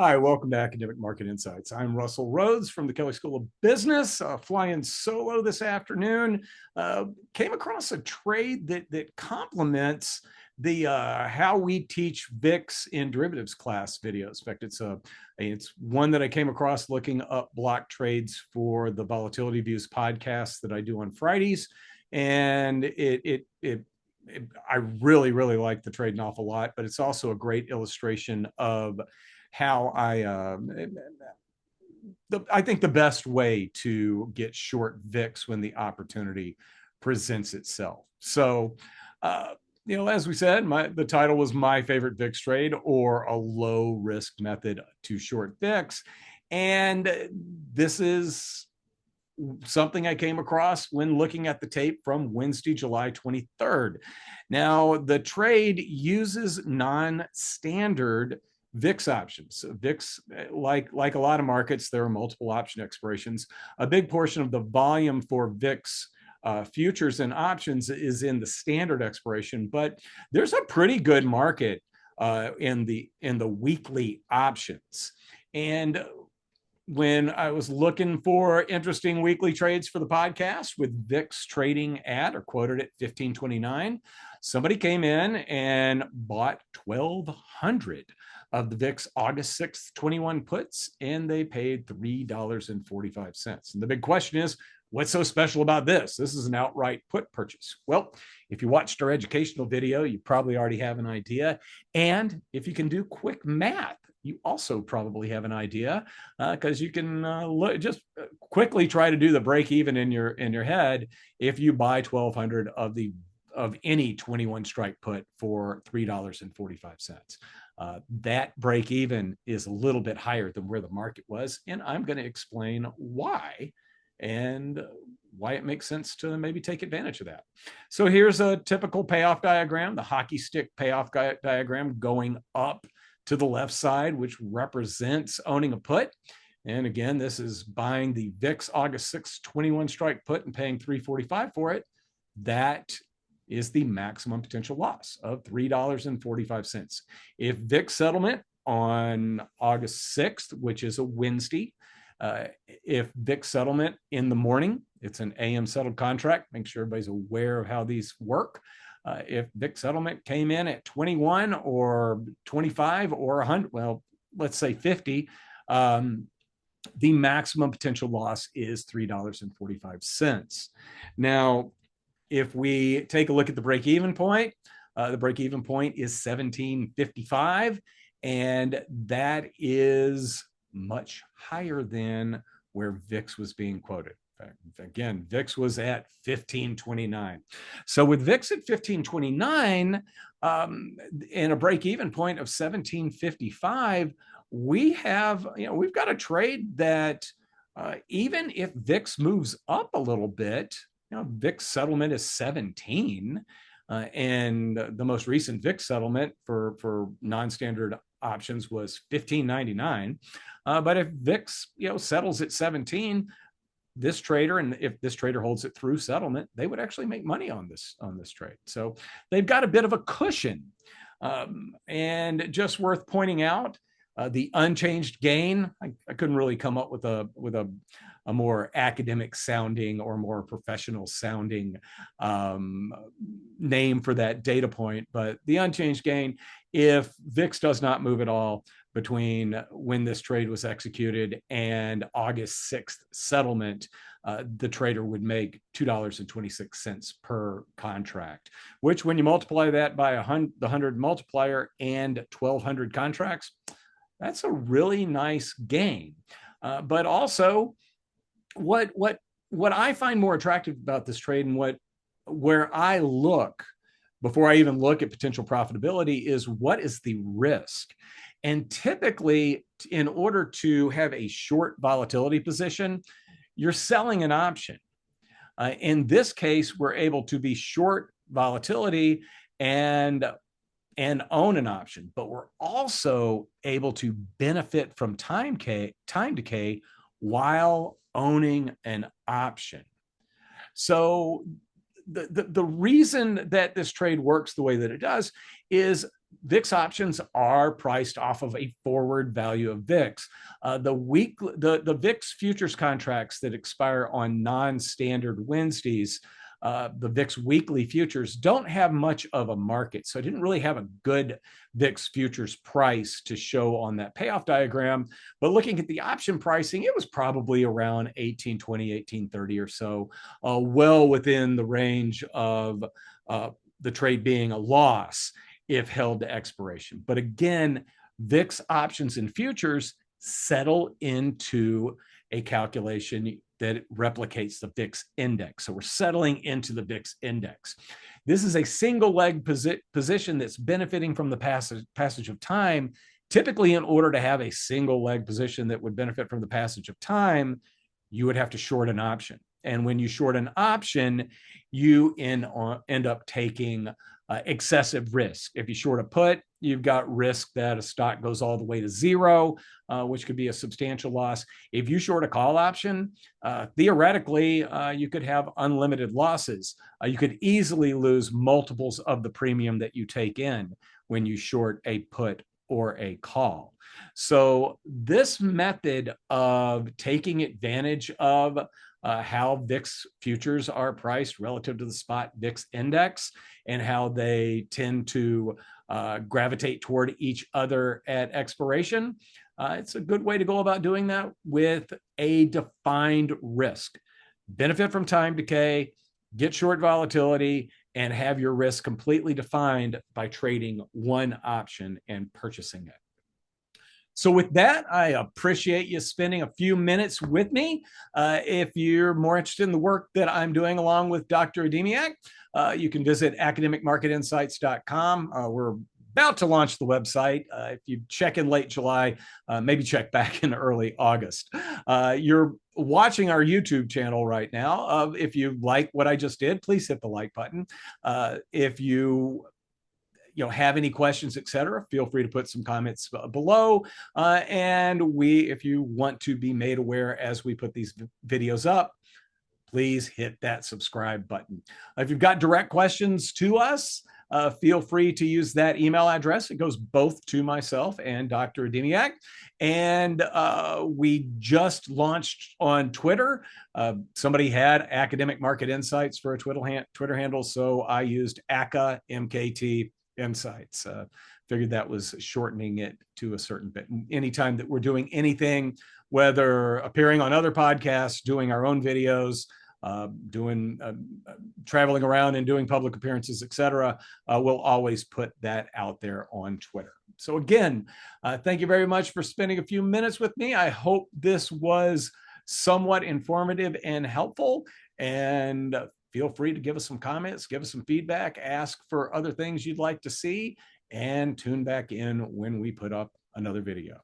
Hi, welcome to Academic Market Insights. I'm Russell Rhoads from the Kelley School of Business, flying solo this afternoon. Came across a trade that complements the how we teach VIX in derivatives class videos. In fact, it's one that I came across looking up block trades for the Volatility Views podcast that I do on Fridays, and I really like the trade an awful lot, but it's also a great illustration of how I think the best way to get short VIX when the opportunity presents itself. So, as we said, the title was my favorite VIX trade, or a low risk method to short VIX, and this is something I came across when looking at the tape from Wednesday, July 23rd. Now, the trade uses non-standard VIX options. VIX, like a lot of markets, there are multiple option expirations. A big portion of the volume for VIX futures and options is in the standard expiration, but there's a pretty good market in the weekly options. And when I was looking for interesting weekly trades for the podcast with VIX trading at or quoted at 1529, somebody came in and bought 1,200 of the VIX August 6th, 21 puts, and they paid $3.45. And the big question is, what's so special about this? This is an outright put purchase. Well, if you watched our educational video, you probably already have an idea. And if you can do quick math, you also probably have an idea, because you can just quickly try to do the break even in your head if you buy 1,200 of any 21 strike put for $3.45. That break even is a little bit higher than where the market was, and I'm going to explain why and why it makes sense to maybe take advantage of that. So here's a typical payoff diagram, the hockey stick payoff diagram going up to the left side, which represents owning a put. And again, this is buying the VIX August 6th 21 strike put and paying $3.45 for it. That is the maximum potential loss of $3.45. If VIX settlement on August 6th, which is a Wednesday, if VIX settlement in the morning, it's an AM settled contract, make sure everybody's aware of how these work. If VIX settlement came in at 21 or 25 or 100, well, let's say 50, the maximum potential loss is $3.45. Now, if we take a look at the break-even point, the break-even point is 1755, and that is much higher than where VIX was being quoted. Again, VIX was at 1529. So with VIX at 1529 and a break-even point of 1755, we've got a trade that even if VIX moves up a little bit, VIX settlement is 17, and the most recent VIX settlement for non-standard options was 1599. But if VIX settles at 17, this trader, and if this trader holds it through settlement, they would actually make money on this trade. So they've got a bit of a cushion. And just worth pointing out, the unchanged gain, I couldn't really come up with a more academic sounding or more professional sounding name for that data point, but the unchanged gain, if VIX does not move at all between when this trade was executed and August 6th settlement, the trader would make $2.26 per contract, which when you multiply that by the 100 multiplier and 1,200 contracts, that's a really nice gain. But also, what I find more attractive about this trade, and where I look before I even look at potential profitability, is what is the risk. And typically, in order to have a short volatility position, you're selling an option. In this case, we're able to be short volatility and own an option, but we're also able to benefit from time decay while owning an option. So the reason that this trade works the way that it does is VIX options are priced off of a forward value of VIX. The VIX futures contracts that expire on non-standard Wednesdays, the VIX weekly futures don't have much of a market. So I didn't really have a good VIX futures price to show on that payoff diagram. But looking at the option pricing, it was probably around 1820, 1830 or so, well within the range of the trade being a loss if held to expiration. But again, VIX options and futures settle into a calculation that replicates the VIX index. So we're settling into the VIX index. This is a single leg position that's benefiting from the passage of time. Typically, in order to have a single leg position that would benefit from the passage of time, you would have to short an option. And when you short an option, you end up taking excessive risk. If you short a put, you've got risk that a stock goes all the way to zero, which could be a substantial loss. If you short a call option, theoretically, you could have unlimited losses. You could easily lose multiples of the premium that you take in when you short a put or a call. So this method of taking advantage of how VIX futures are priced relative to the spot VIX index and how they tend to gravitate toward each other at expiration. It's a good way to go about doing that with a defined risk. Benefit from time decay, get short volatility, and have your risk completely defined by trading one option and purchasing it. So with that, I appreciate you spending a few minutes with me. If you're more interested in the work that I'm doing along with Dr. Ademiak, you can visit academicmarketinsights.com. We're about to launch the website. If you check in late July, maybe check back in early August. You're watching our YouTube channel right now. If you like what I just did, please hit the like button. If you have any questions, etc., feel free to put some comments below. And if you want to be made aware as we put these videos up, please hit that subscribe button. If you've got direct questions to us, feel free to use that email address. It goes both to myself and Dr. Ademiak. And we just launched on Twitter. Somebody had Academic Market Insights for a Twitter handle, so I used ACA MKT Insights. Figured that was shortening it to a certain bit. Anytime that we're doing anything, whether appearing on other podcasts, doing our own videos, traveling around and doing public appearances, etc., we'll always put that out there on Twitter. So again, thank you very much for spending a few minutes with me. I hope this was somewhat informative and helpful. And feel free to give us some comments, give us some feedback, ask for other things you'd like to see, and tune back in when we put up another video.